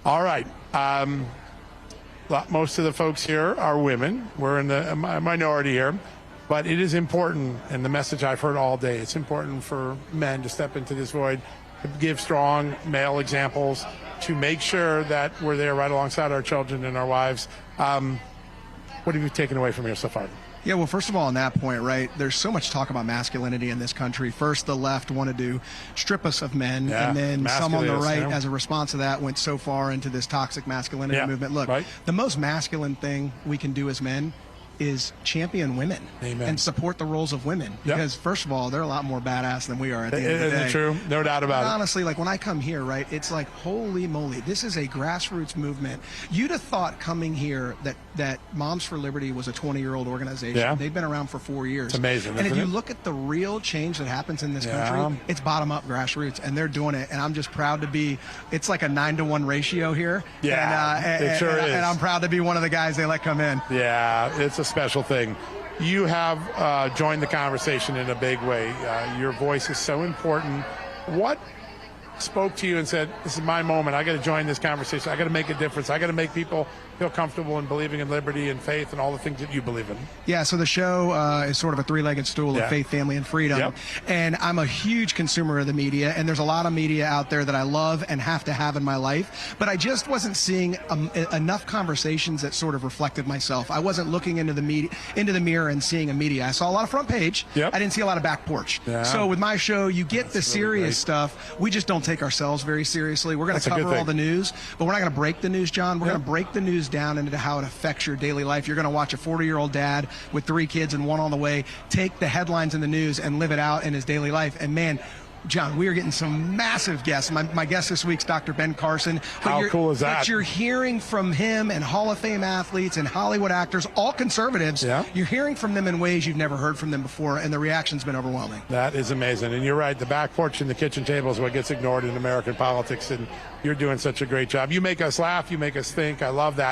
All right. Most of the folks here are women. We're in the minority here. But it is important, and the message I've heard all day, it's important for men to step into this void, to give strong male examples, to make sure that we're there right alongside our children and our wives. What have you taken away from here so far? Yeah, well, first of all, on that point, right, there's so much talk about masculinity in this country. First, the left wanted to strip us of men, and then some on the right, as a response to that, went so far into this toxic masculinity movement. Look, the most masculine thing we can do as men is champion women. Amen. And support the roles of women. Because, first of all, they're a lot more badass than we are at the end of the day. Isn't it true? No doubt about it. Honestly, like when I come here, right, it's like, holy moly, this is a grassroots movement. You'd have thought coming here that Moms for Liberty was a 20-year-old organization. Yeah. They've been around for 4 years. It's amazing, And if you isn't it? look at the real change that happens in this country, it's bottom-up grassroots, and they're doing it. And I'm just proud to be, it's like a 9-to-1 ratio here. Yeah, it sure is. And I'm proud to be one of the guys they let come in. Yeah, it's a special thing. You have joined the conversation in a big way. Your voice is so important. What spoke to you and said, this is my moment, I got to join this conversation, I got to make a difference, I got to make people feel comfortable in believing in liberty and faith and all the things that you believe in? Yeah, so the show is sort of a three-legged stool of faith, family, and freedom. And I'm a huge consumer of the media, and there's a lot of media out there that I love and have to have in my life, but I just wasn't seeing enough conversations that sort of reflected myself. I wasn't looking into the mirror and seeing a media. I saw a lot of front page. I didn't see a lot of back porch. So with my show, you get the serious stuff. We just don't take ourselves very seriously. We're going to cover all the news, but we're not going to break the news, John. We're going to break the news down into how it affects your daily life. You're going to watch a 40-year-old dad with 3 kids and 1 on the way take the headlines in the news and live it out in his daily life. And man, John, we are getting some massive guests. My guest this week's Dr. Ben Carson. How cool is that? But you're hearing from him and Hall of Fame athletes and Hollywood actors, all conservatives. You're hearing from them in ways you've never heard from them before, and the reaction's been overwhelming. That is amazing. And you're right, the back porch and the kitchen table is what gets ignored in American politics, and you're doing such a great job. You make us laugh, you make us think. I love that.